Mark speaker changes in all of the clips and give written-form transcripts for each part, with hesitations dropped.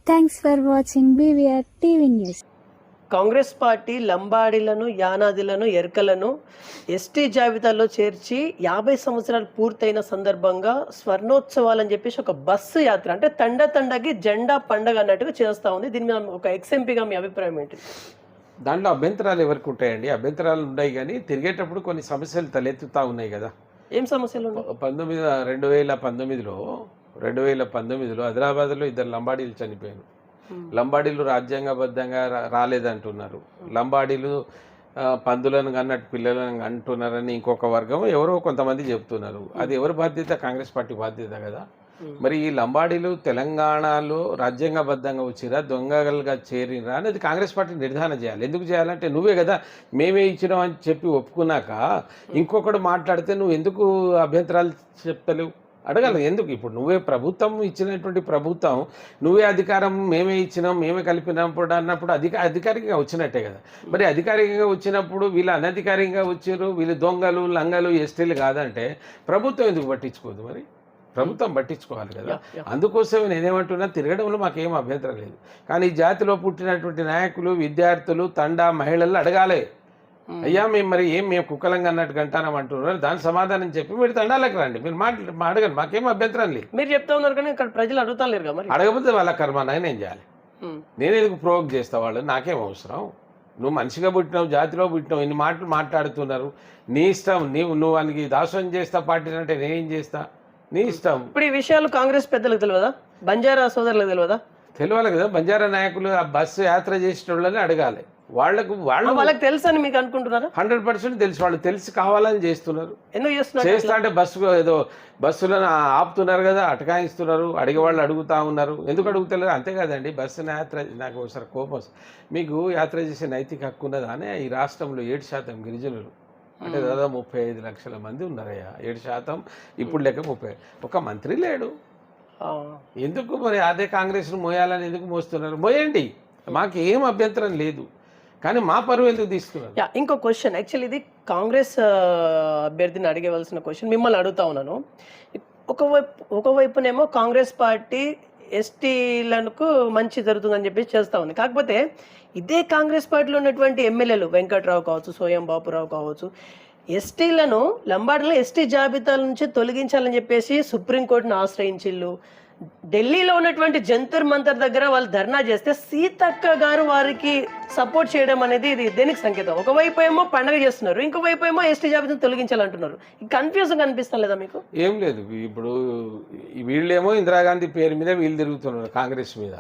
Speaker 1: Thanks for watching BVR TV news.
Speaker 2: Congress party లంబాడీలను, యానాదిలను, ఎర్కలను ఎస్టీ జాబితాలో చేర్చి 50 సంవత్సరాలు పూర్తయిన సందర్భంగా స్వర్ణోత్సవాలు అని చెప్పేసి ఒక బస్సు యాత్ర, అంటే తండకి జెండా పండగ అన్నట్టుగా చేస్తూ ఉంది. దీని మీద ఒక ఎక్స్ఎంపీగా మీ అభిప్రాయం ఏంటి?
Speaker 3: దాంట్లో అభ్యంతరాలు ఎవరికి ఉంటాయండి? అభ్యంతరాలు ఉన్నాయి, కానీ తిరిగేటప్పుడు కొన్ని సమస్యలు తలెత్తుతా ఉన్నాయి కదా.
Speaker 2: ఏం సమస్యలు?
Speaker 3: 2019లో ఆదిలాబాద్లో 2 లంబాడీలు చనిపోయారు. లంబాడీలు రాజ్యాంగబద్ధంగా రాలేదంటున్నారు. లంబాడీలు పందులను అన్నట్టు పిల్లలను అంటున్నారని ఇంకొక వర్గం ఎవరో కొంతమంది చెప్తున్నారు. అది ఎవరి బాధ్యత? కాంగ్రెస్ పార్టీ బాధ్యత కదా. మరి ఈ లంబాడీలు తెలంగాణలో రాజ్యాంగబద్ధంగా వచ్చిరా, దొంగలుగా చేరిరా అనేది కాంగ్రెస్ పార్టీ నిర్ధారణ చేయాలి. ఎందుకు చేయాలంటే నువ్వే కదా మేమే ఇచ్చినాం అని చెప్పి ఒప్పుకున్నాక ఇంకొకడు మాట్లాడితే నువ్వు ఎందుకు అభ్యంతరాలు చెప్తలేవు? అడగాలి ఎందుకు? ఇప్పుడు నువ్వే ప్రభుత్వం ఇచ్చినటువంటి ప్రభుత్వం, నువ్వే అధికారం మేమే ఇచ్చినాం, మేమే కలిపినప్పుడు అన్నప్పుడు అధికారికంగా వచ్చినట్టే కదా. మరి అధికారికంగా వచ్చినప్పుడు వీళ్ళు అనధికారికంగా వచ్చారు, వీళ్ళు దొంగలు, లంగలు, ఎస్టీలు కాదంటే ప్రభుత్వం ఎందుకు పట్టించుకోదు? మరి ప్రభుత్వం పట్టించుకోవాలి కదా. అందుకోసం నేనేమంటున్నా, తిరగడంలో మాకేం అభ్యంతరం లేదు, కానీ ఈ జాతిలో పుట్టినటువంటి నాయకులు, విద్యార్థులు, మహిళలు అడగాలి, అయ్యా మేము మరి మేము కుక్కలంగా అన్నట్టు అంటానం అంటున్నారు, దాని సమాధానం చెప్పి మీరు తండాలకు రండి, మీరు అడగండి, మాకేం అభ్యంతరం లేదు.
Speaker 2: మీరు చెప్తా ఉన్నారు కానీ ఇక్కడ ప్రజలు అడుగుతా లేరు కదా. మరి
Speaker 3: అడగకపోతే వాళ్ళ కర్మ, నేను చేయాలి? నేను ఎందుకు ప్రోవోక్ చేస్తా వాళ్ళు? నాకేం అవసరం? నువ్వు మనిషిగా పుట్టినావు, జాతిలో పుట్టినావు, ఇన్ని మాటలు మాట్లాడుతున్నారు, నీ ఇష్టం. నువ్వు వానికి దాసోహం చేస్తా పార్టీ అంటే నేనేం చేస్తా? నీ ఇష్టం.
Speaker 2: ఇప్పుడు ఈ విషయాలు కాంగ్రెస్ పెద్దలకు తెలియదా? బంజారా సోదరులకు తెలియదా?
Speaker 3: తెలియాలి కదా. బంజారా నాయకులు ఆ బస్సు యాత్ర చేసిన వాళ్ళని అడగాలి. వాళ్ళకి
Speaker 2: తెలుసు అని మీకు అనుకుంటున్నారా?
Speaker 3: 100% తెలుసు. వాళ్ళు తెలిసి కావాలని చేస్తున్నారు.
Speaker 2: ఎందుకు చేస్తున్నారు?
Speaker 3: చేస్తా అంటే బస్సులను ఆపుతున్నారు కదా, అటకాయిస్తున్నారు, అడిగేవాళ్ళు అడుగుతా ఉన్నారు. ఎందుకు అడుగుతలేరు? అంతే కదండి. బస్సును యాత్ర, నాకు ఒకసారి కోపం వస్తుంది, మీకు యాత్ర చేసే నైతిక హక్కు ఉన్నదా అని. ఈ రాష్ట్రంలో 7% గిరిజనులు, అంటే దాదాపు 35 లక్షల మంది ఉన్నారయ్యా. 7% ఇప్పుడు లెక్క 30. ఒక మంత్రి లేడు. ఎందుకు మరి అదే కాంగ్రెస్ను మోయాలని ఎందుకు మోస్తున్నారు? మోయండి, మాకు ఏం అభ్యంతరం లేదు, కానీ మా పరువు ఎందుకు తీసుకున్నారు?
Speaker 2: ఇంకో క్వశ్చన్, యాక్చువల్లీ ఇది కాంగ్రెస్ అభ్యర్థిని అడిగవలసిన క్వశ్చన్, మిమ్మల్ని అడుగుతా ఉన్నాను. ఒకవైపునేమో కాంగ్రెస్ పార్టీ ఎస్టీలకు మంచి జరుగుతుందని చెప్పి చేస్తూ ఉంది. కాకపోతే ఇదే కాంగ్రెస్ పార్టీలో ఉన్నటువంటి ఎమ్మెల్యేలు వెంకట్రావు కావచ్చు, సోయం బాపురావు కావచ్చు, ఎస్టీలను, లంబాడీలను ఎస్టీ జాబితాల నుంచి తొలగించాలని చెప్పేసి సుప్రీంకోర్టును ఆశ్రయించిళ్ళు. ఢిల్లీలో ఉన్నటువంటి జంతర్ మంతర్ దగ్గర వాళ్ళు ధర్నా చేస్తే సీతక్క గారు వారికి సపోర్ట్ చేయడం అనేది ఇది దేనికి సంకేతం? ఒకవైపు ఏమో పండగ చేస్తున్నారు, ఇంకోవైపు ఏమో ఎస్టీ జాబితాను తొలగించాలంటున్నారు. కన్ఫ్యూజన్ కనిపిస్తా లేదా మీకు?
Speaker 3: ఏం లేదు. ఇప్పుడు వీళ్ళేమో ఇందిరాగాంధీ పేరు మీద వీళ్ళు తిరుగుతున్నారు కాంగ్రెస్ మీద.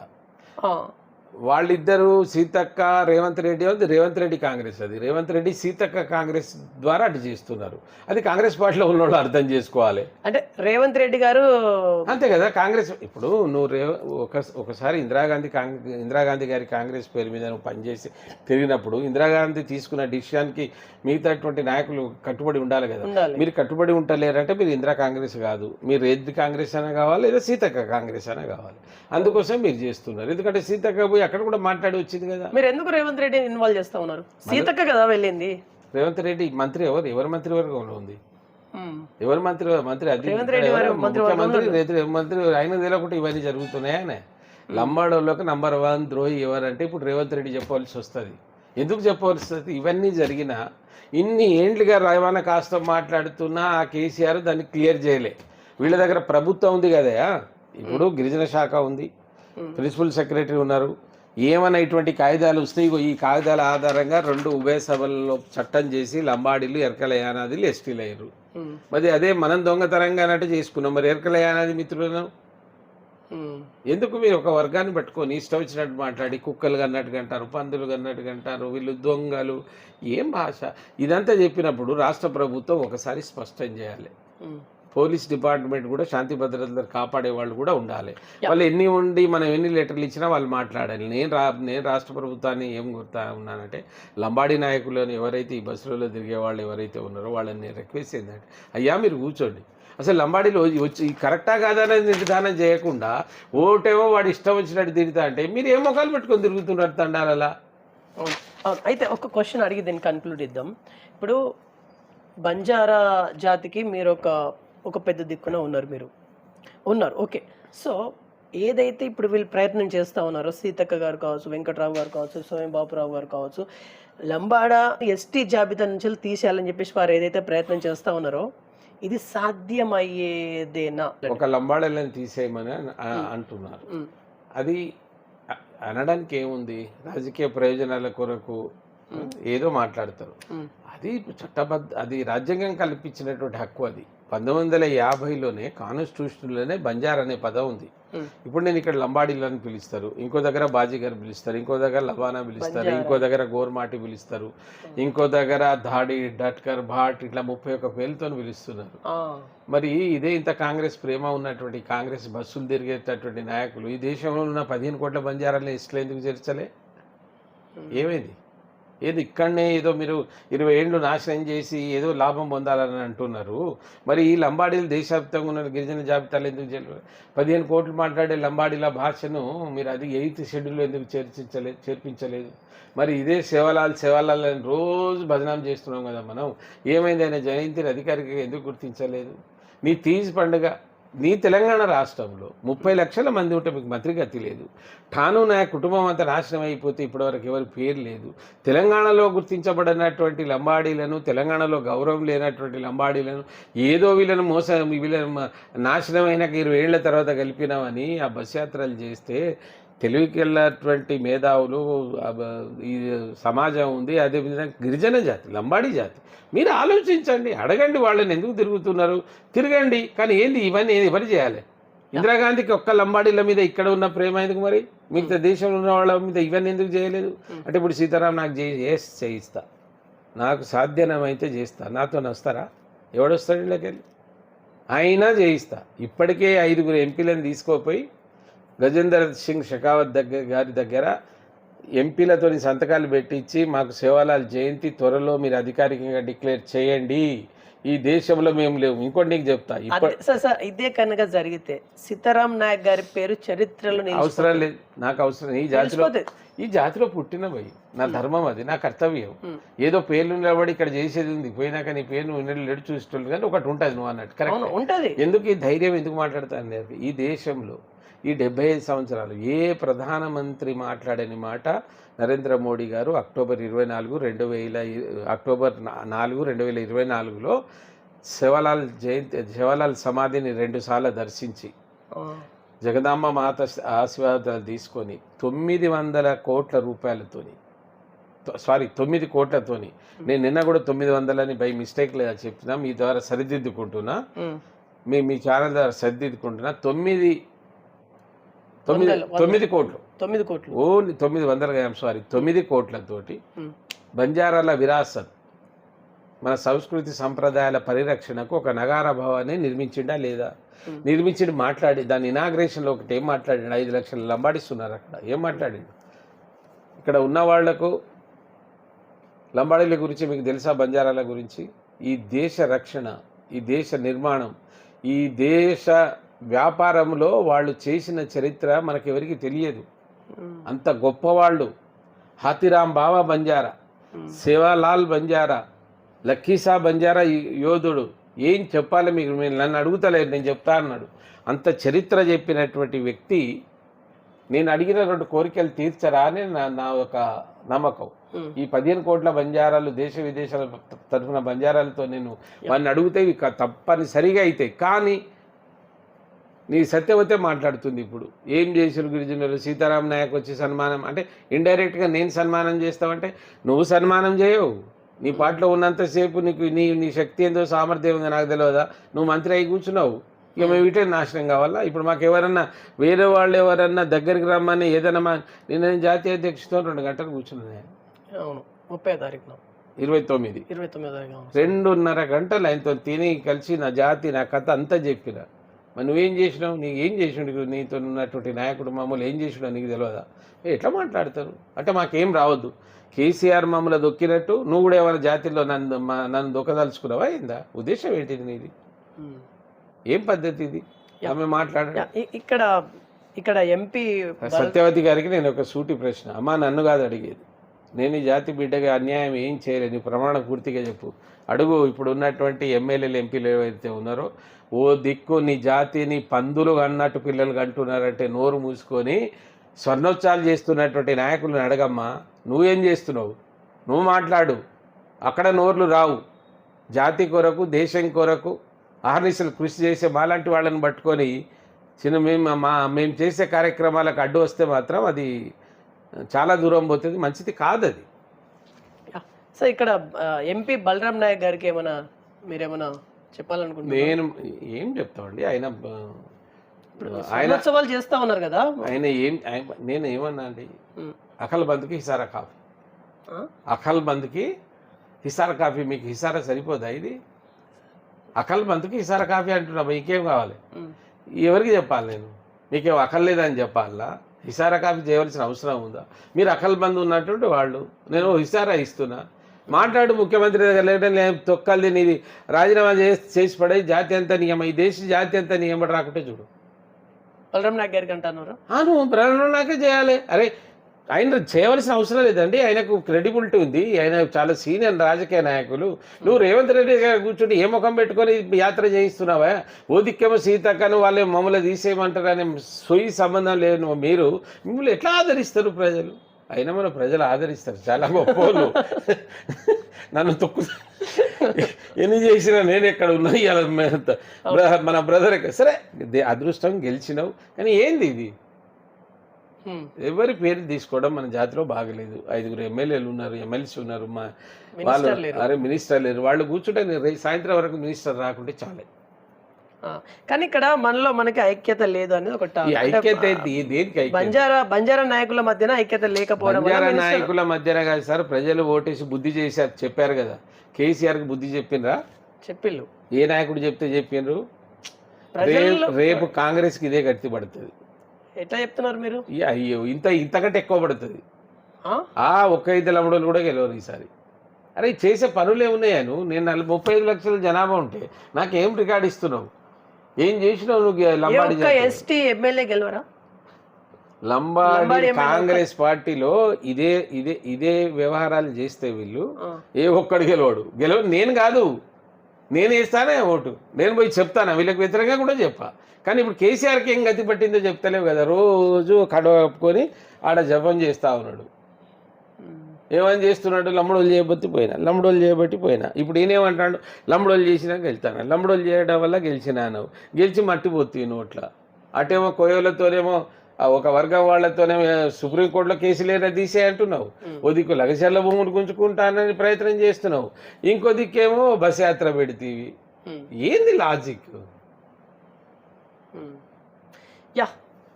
Speaker 3: వాళ్ళిద్దరు సీతక్క, రేవంత్ రెడ్డి, రేవంత్ రెడ్డి కాంగ్రెస్, అది రేవంత్ రెడ్డి సీతక్క కాంగ్రెస్ ద్వారా అటు చేస్తున్నారు. అది కాంగ్రెస్ పార్టీలో ఉన్నోళ్ళు అర్థం చేసుకోవాలి.
Speaker 2: అంటే రేవంత్ రెడ్డి గారు
Speaker 3: అంతే కదా కాంగ్రెస్. ఇప్పుడు నువ్వు ఒకసారి ఇందిరాగాంధీ గారి కాంగ్రెస్ పేరు మీద నువ్వు పనిచేసి తిరిగినప్పుడు ఇందిరాగాంధీ తీసుకున్న డిసిషన్కి మిగతాటువంటి నాయకులు కట్టుబడి ఉండాలి కదా. మీరు కట్టుబడి ఉంటలేరంటే మీరు ఇందిరా కాంగ్రెస్ కాదు, మీరు రెడ్డి కాంగ్రెస్ అయినా కావాలి, లేదా సీతక్క కాంగ్రెస్ అయినా కావాలి. అందుకోసం మీరు చేస్తున్నారు. ఎందుకంటే సీతక్క పోయి అక్కడ కూడా మాట్లాడి వచ్చింది కదా.
Speaker 2: మీరు ఎందుకు రేవంత్ రెడ్డి ఇన్వాల్వ్ చేస్తా ఉన్నారు? సీతక్క కదా వెళ్ళింది.
Speaker 3: రేవంత్ రెడ్డి మంత్రి ఎవరి మంత్రి వర్గంలో ఉంది? ఎవరి మంత్రి అది మంత్రి ఆయన తెలియకుండా ఇవన్నీ జరుగుతున్నాయనే. లంబాడోళ్ళకి నంబర్ 1 ద్రోహి ఎవరంటే ఇప్పుడు రేవంత్ రెడ్డి చెప్పవలసి వస్తుంది. ఎందుకు చెప్పవలసి వస్తుంది? ఇవన్నీ జరిగిన ఇన్ని ఏండ్లుగా రవాణా కాస్త మాట్లాడుతున్నా ఆ కేసీఆర్ దాన్ని క్లియర్ చేయలే. వీళ్ళ దగ్గర ప్రభుత్వం ఉంది కదా, ఇప్పుడు గిరిజన శాఖ ఉంది, ప్రిన్సిపల్ సెక్రటరీ ఉన్నారు, ఏమైనా ఇటువంటి కాగితాలు వస్తాయి. ఈ కాగితాల ఆధారంగా 2 ఉభయ సభల్లో చట్టం చేసి లంబాడీలు, ఎర్కల యానాదిలు ఎస్టీలు అయ్యారు. మరి అదే మనం దొంగతనంగా అన్నట్టు చేసుకున్నాం. మరి ఎర్కల యానాది మిత్రులను ఎందుకు మీరు ఒక వర్గాన్ని పట్టుకొని ఇష్టం వచ్చినట్టు మాట్లాడి కుక్కలు అన్నట్టుగా అంటారు, పందులు అన్నట్టుగా అంటారు, వీళ్ళు దొంగలు, ఏం భాష ఇదంతా చెప్పినప్పుడు రాష్ట్ర ప్రభుత్వం ఒకసారి స్పష్టం చేయాలి. పోలీస్ డిపార్ట్మెంట్ కూడా శాంతి భద్రతలు కాపాడే వాళ్ళు కూడా ఉండాలి. వాళ్ళు మనం ఎన్ని లెటర్లు ఇచ్చినా వాళ్ళు మాట్లాడాలి. నేను రాష్ట్ర ప్రభుత్వాన్ని ఏం గుర్తా ఉన్నానంటే, లంబాడీ నాయకులను ఎవరైతే ఈ బస్సులలో తిరిగే వాళ్ళు ఎవరైతే ఉన్నారో వాళ్ళని రిక్వెస్ట్ ఏంటంటే, అయ్యా మీరు కూర్చోండి, అసలు లంబాడీలో వచ్చి కరెక్టా కాదనేది నిర్ధారణ చేయకుండా ఓటేమో వాడు ఇష్టం వచ్చినట్టు తిరుగుతా అంటే మీరు ఏ మొక్కలు పెట్టుకొని తిరుగుతున్నారు తండాలలా?
Speaker 2: అయితే ఒక క్వశ్చన్ అడిగి దీన్ని కన్క్లూడ్ ఇద్దాం. ఇప్పుడు బంజారా జాతికి మీరు ఒక పెద్ద దిక్కున ఉన్నారు, ఓకే. సో ఏదైతే ఇప్పుడు వీళ్ళు ప్రయత్నం చేస్తా ఉన్నారో, సీతక్క గారు కావచ్చు, వెంకట్రావు గారు కావచ్చు, సోయం బాపురావు గారు కావచ్చు, లంబాడ ఎస్టీ జాబితా నుంచి తీసేయాలని చెప్పేసి వారు ఏదైతే ప్రయత్నం చేస్తా ఉన్నారో, ఇది సాధ్యమయ్యేదేనా?
Speaker 3: ఒక లంబాడలను తీసేయమని అంటున్నారు. అది అనడానికి ఏముంది? రాజకీయ ప్రయోజనాల కొరకు ఏదో మాట్లాడతారు. అది చట్టబద్ధ, అది రాజ్యాంగం కల్పించినటువంటి హక్కు. అది 1950లోనే కాన్స్టిట్యూషన్లోనే బంజారా అనే పదం ఉంది. ఇప్పుడు నేను ఇక్కడ లంబాడీలని పిలుస్తారు, ఇంకో దగ్గర బాజీగారు పిలుస్తారు, ఇంకో దగ్గర లబానా పిలుస్తారు, ఇంకో దగ్గర గోర్మాటి పిలుస్తారు, ఇంకో దగ్గర ధాడి, డట్కర్, భాట్, ఇట్లా 31 పేర్లతో పిలుస్తున్నారు. మరి ఇదే ఇంత కాంగ్రెస్ ప్రేమ ఉన్నటువంటి, కాంగ్రెస్ బస్సులు తిరిగేటటువంటి నాయకులు ఈ దేశంలో ఉన్న 15 కోట్ల బంజారాలను ఇష్టం ఎందుకు చేర్చలే? ఏమైంది? ఏది ఇక్కడనే ఏదో మీరు 20 ఏళ్ళు నాశనం చేసి ఏదో లాభం పొందాలని అంటున్నారు. మరి ఈ లంబాడీలు దేశవ్యాప్తంగా ఉన్న గిరిజన జాబితాలు ఎందుకు 15 కోట్లు మాట్లాడే లంబాడీల భాషను మీరు అది 8th షెడ్యూల్లో ఎందుకు చేర్పించలేదు? మరి ఇదే సేవలాల్ అని రోజు భజనం చేస్తున్నాం కదా మనం. ఏమైంది? ఆయన జయంతిని అధికారికంగా ఎందుకు గుర్తించలేదు? నీ తీజ్ పండుగ నీ తెలంగాణ రాష్ట్రంలో 30 లక్షల మంది ఉంటే మీకు మంత్రి గతి లేదు. ఠాను నాయక్ కుటుంబం అంతా నాశనం అయిపోతే ఇప్పటివరకు ఎవరి పేరు లేదు. తెలంగాణలో గుర్తించబడినటువంటి లంబాడీలను, తెలంగాణలో గౌరవం లేనటువంటి లంబాడీలను ఏదో వీళ్ళను నాశనం అయినాక 20 ఏళ్ల తర్వాత కలిపినామని ఆ బస్ యాత్రలు చేస్తే తెలివికెళ్ళటువంటి మేధావులు ఈ సమాజం ఉంది. అదేవిధంగా గిరిజన జాతి, లంబాడీ జాతి, మీరు ఆలోచించండి, అడగండి వాళ్ళని ఎందుకు తిరుగుతున్నారు, తిరగండి. కానీ ఏంది ఇవన్నీ ఎవరు చేయాలి? ఇందిరాగాంధీకి ఒక్క లంబాడీల మీద ఇక్కడ ఉన్న ప్రేమ ఎందుకు? మరి మిగతా దేశంలో ఉన్న వాళ్ళ మీద ఇవన్నీ ఎందుకు చేయలేదు? అంటే ఇప్పుడు సీతారాం నాకు చేయిస్తా, నాకు సాధ్యమైతే చేస్తా, నాతో వస్తారా? ఎవడొస్తాడు ఇళ్ళకెళ్ళి? అయినా చేయిస్తా. ఇప్పటికే 5 ఎంపీలను తీసుకోపోయి గజేందర్ సింగ్ షెకావత్ గారి దగ్గర ఎంపీలతో సంతకాలు పెట్టించి మాకు సేవాలాల్ జయంతి త్వరలో మీరు అధికారికంగా డిక్లేర్ చేయండి, ఈ దేశంలో మేము లేవు. ఇంకోటి నీకు చెప్తా,
Speaker 2: ఇదే కనుక జరిగితే సీతారాం నాయక్ గారి పేరు చరిత్రలో
Speaker 3: అవసరం లేదు, నాకు అవసరం. ఈ జాతిలో పుట్టిన పోయి నా ధర్మం, అది నా కర్తవ్యం. ఏదో పేర్లు నిలబడి ఇక్కడ చేసేది ఉంది, పోయినాక నీ పేరు నువ్వు లేడు చూసేటోళ్ళు కానీ ఒకటి ఉంటుంది నువ్వు అన్నట్టు. కరెక్ట్ ఉంటుంది. ఎందుకు ఈ ధైర్యం ఎందుకు మాట్లాడతాను? ఈ దేశంలో ఈ 75 సంవత్సరాలు ఏ ప్రధానమంత్రి మాట్లాడని మాట నరేంద్ర మోడీ గారు అక్టోబర్ 4, 2024లో సేవాలాల్ సమాధిని 2 సార్లు దర్శించి జగదాంబ మాత ఆశీర్వాదాలు తీసుకొని 900 కోట్ల రూపాయలతోని, 9 కోట్లతోని, నేను నిన్న కూడా 900 అని బై మిస్టేక్ లేదా చెప్తున్నా, మీ ద్వారా సరిదిద్దుకుంటున్నా, మీ ఛానల్ ద్వారా సరిదిద్దుకుంటున్నా, 9 కోట్లు, ఓన్లీ 900 కోట్లతోటి బంజారాల విరాసత్, మన సంస్కృతి సంప్రదాయాల పరిరక్షణకు ఒక నగార భవాన్ని నిర్మించిండా లేదా? నిర్మించి మాట్లాడి దాని ఇనాగ్రేషన్లో ఒకటి ఏం మాట్లాడిండు? 5 లక్షల లంబాడిస్తున్నారు అక్కడ. ఏం మాట్లాడిండు? ఇక్కడ ఉన్న వాళ్లకు లంబాడీల గురించి మీకు తెలుసా? బంజారాల గురించి? ఈ దేశ రక్షణ, ఈ దేశ నిర్మాణం, ఈ దేశ వ్యాపారంలో వాళ్ళు చేసిన చరిత్ర మనకెవరికి తెలియదు. అంత గొప్పవాళ్ళు. హాతీరాం బావా బంజారా, సేవాలాల్ బంజారా, లక్కీసా బంజారా యోధుడు. ఏం చెప్పాలి మీకు? నన్ను అడుగుతలేదు, నేను చెప్తా అన్నాడు. అంత చరిత్ర చెప్పినటువంటి వ్యక్తి నేను అడిగిన 2 కోరికలు తీర్చరా అని నా ఒక నమ్మకం. ఈ 15 కోట్ల బంజారాలు దేశ విదేశాల తరఫున బంజారాలతో నేను వాడిని అడిగితే ఇవి తప్పనిసరిగా అవుతాయి. కానీ నీ సత్యవతే మాట్లాడుతుంది. ఇప్పుడు ఏం చేశారు గిరిజనులు? సీతారాం నాయక్ వచ్చి సన్మానం అంటే ఇండైరెక్ట్గా నేను సన్మానం చేస్తావంటే నువ్వు సన్మానం చేయవు. నీ పాటలో ఉన్నంతసేపు నీకు నీ శక్తి ఏందో సామర్థ్యం ఉందో నాకు తెలియదా? నువ్వు మంత్రి అయి కూర్చున్నావు. ఇక మేము వీటే నాశనం కావాలా? ఇప్పుడు మాకు ఎవరన్నా వేరే వాళ్ళు ఎవరన్నా దగ్గరికి రమ్మని ఏదైనా నేను జాతీయ అధ్యక్షుతో 2 గంటలు కూర్చున్నాను.
Speaker 2: 30వ తారీఖున
Speaker 3: 29 2.5 గంటలు ఆయనతో తిని కలిసి నా జాతి నా కథ అంతా చెప్పిన. మరి నువ్వేం చేసినావు? నీకు ఏం చేసినాడు? నీతో ఉన్నటువంటి నాయకుడు మామూలు ఏం చేసినావు నీకు తెలియదా? ఎట్లా మాట్లాడతారు? అంటే మాకేం రావద్దు. కేసీఆర్ మమ్మల్ని దొక్కినట్టు నువ్వు కూడా ఏమైనా జాతిలో నన్ను దొక్కదలుచుకున్నావా? ఏందా ఉద్దేశం? ఏంటిది నీది? ఏం పద్ధతి ఇది? ఆమె మాట్లాడ
Speaker 2: ఇక్కడ ఎంపీ
Speaker 3: సత్యవతి గారికి నేను ఒక సూటి ప్రశ్న. అమ్మా, నన్ను కాదు అడిగేది, నేను ఈ జాతి బిడ్డగా అన్యాయం ఏం చేయలేదు, నీ ప్రమాణ పూర్తిగా చెప్పు. అడుగు ఇప్పుడు ఉన్నటువంటి ఎమ్మెల్యేలు ఎంపీలు ఏవైతే ఉన్నారో, ఓ దిక్కు నీ జాతిని పందులు అన్నట్టు పిల్లలు అంటున్నారంటే నోరు మూసుకొని స్వర్ణోత్సవాలు చేస్తున్నటువంటి నాయకులను అడగమ్మా, నువ్వేం చేస్తున్నావు, నువ్వు మాట్లాడు. అక్కడ నోర్లు రావు. జాతి కొరకు దేశం కొరకు ఆహర్నిశలు కృషి చేసే మాలాంటి వాళ్ళని పట్టుకొని మేము చేసే కార్యక్రమాలకు అడ్డు వస్తే మాత్రం అది చాలా దూరం పోతుంది, మంచిది కాదు అది.
Speaker 2: సో ఇక్కడ ఎంపీ బలరాం నాయక్ గారికి ఏమైనా మీరేమైనా చెప్పాలనుకుంటున్నారు?
Speaker 3: నేను ఏం చెప్తామండి, ఆయన
Speaker 2: ఉత్సవాలు చేస్తా ఉన్నారు కదా
Speaker 3: ఆయన నేను ఏమన్నా అండి, అఖల్ బంద్కి హిసారా కాఫీ, అఖల్ బంద్కి హిసారా కాఫీ, మీకు హిసారా సరిపోదా? ఇది అఖల్ బంద్కి హిసారా కాఫీ అంటున్నా, ఇంకేం కావాలి? ఎవరికి చెప్పాలి నేను? మీకేం అక్కర్లేదని చెప్పాలా? హిసారా కాఫీ చేయవలసిన అవసరం ఉందా? మీరు అఖల్ బంద్ ఉన్నటువంటి వాళ్ళు, నేను హిసారా ఇస్తున్నా, మాట్లాడు ముఖ్యమంత్రి దగ్గర. లేదంటే తొక్కల్ది నీది రాజీనామా చేసి పడే జాతి అంతా నియమ, ఈ దేశ జాతి అంతా నియమం రాకుంటే చూడు.
Speaker 2: బలరాం నాయక్ గారికి అంటున్నారు,
Speaker 3: నువ్వు బలరాం నాయకే చేయాలి. అరే ఆయన చేయవలసిన అవసరం లేదండి, ఆయనకు క్రెడిబిలిటీ ఉంది, ఆయన చాలా సీనియర్ రాజకీయ నాయకులు. నువ్వు రేవంత్ రెడ్డి గారు కూర్చుంటే ఏ ముఖం పెట్టుకొని యాత్ర చేయిస్తున్నావా? ఓ దిక్కేమో సీతక్కను వాళ్ళే మమ్మల్ని తీసేయమంటారు అనే సొయ్యి సంబంధం లేదు. మీరు మిమ్మల్ని ఎట్లా ఆదరిస్తారు ప్రజలు? అయినా మన ప్రజలు ఆదరిస్తారు, చాలా గొప్పలు. నన్ను తొక్కు ఎన్ని చేసినా నేను ఎక్కడ ఉన్నా ఇవాళ మన బ్రదర్ సరే అదృష్టం గెలిచినావు, కానీ ఏంది ఇది? ఎవరి పేరు తీసుకోవడం మన జాతిలో బాగలేదు. 5 ఎమ్మెల్యేలు ఉన్నారు, ఎమ్మెల్సీ ఉన్నారు, వాళ్ళు అరే మినిస్టర్ లేరు, వాళ్ళు కూర్చుంటే సాయంత్రం వరకు మినిస్టర్ రాకుంటే చాలే.
Speaker 2: కానీ ఇక్కడ మనకి ఐక్యత లేదు అనేది ఒకటి.
Speaker 3: ఐక్యత దేనికి?
Speaker 2: బంజారా నాయకుల మధ్యన ఐక్యత లేకపోవడం.
Speaker 3: బంజారా నాయకుల మధ్యన కాదు సార్, ప్రజలు ఓటేసి బుద్ధి చేశారు, చెప్పారు కదా. కేసీఆర్కి బుద్ధి చెప్పిండ్రా?
Speaker 2: చెప్పిళ్ళు. ఏ
Speaker 3: నాయకుడు చెప్తే చెప్పిండ్రు? రేపు కాంగ్రెస్కి ఇదే గట్టి పడుతుంది.
Speaker 2: ఎట్లా చెప్తున్నారు మీరు?
Speaker 3: అయ్యో ఇంతకంటే ఎక్కువ పడుతుంది. ఒక్క 5 లమ్మడోలు కూడా గెలవరు ఈసారి. అరే చేసే పనులు ఏమున్నాయాను? నేను 35 లక్షల జనాభా ఉంటే నాకేం రికార్డు ఇస్తున్నావు? ఏం చేసినావు నువ్వు? లంబాడి
Speaker 2: ఎస్టీ ఎమ్మెల్యే గెలవరా?
Speaker 3: లంబాడి కాంగ్రెస్ పార్టీలో ఇదే వ్యవహారాలు చేస్తే వీళ్ళు ఏ ఒక్కడు గెలవడు. నేను కాదు, నేను వేస్తానే ఓటు, నేను పోయి చెప్తాను, వీళ్ళకి వ్యతిరేకంగా కూడా చెప్పా. కానీ ఇప్పుడు కేసీఆర్కి ఏం గతి పట్టిందో చెప్తలేవు కదా. రోజు కడవ కప్పుకొని ఆడ జపం చేస్తూ ఉన్నాడు. ఏమని చేస్తున్నాడు? లంబడోలు చేయబట్టి పోయినా. ఇప్పుడు ఈయనేమంటాడు? లంబడోలు చేసినాక వెళ్తాను, లంబడోలు చేయడం వల్ల గెలిచినాను, గెలిచి మట్టిపోతుంది నోట్ల. అటేమో కోయలతోనేమో ఒక వర్గం వాళ్ళతోనే సుప్రీంకోర్టులో కేసులేనా తీసే అంటున్నావు. ఓ దిక్కు లగచర్ల భూములు గుంజుకుంటానని ప్రయత్నం చేస్తున్నావు, ఇంకో దిక్కేమో బస్ యాత్ర పెడితీవి. ఏంది లాజిక్?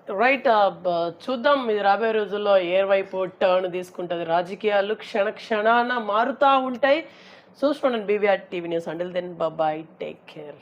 Speaker 2: రైట్. చూద్దాం ఇది రాబోయే రోజుల్లో ఏ వైపు టర్న్ తీసుకుంటుంది. రాజకీయాలు క్షణాన మారుతూ ఉంటాయి. చూసుకోండి BVR TV news. Until then bye, take care.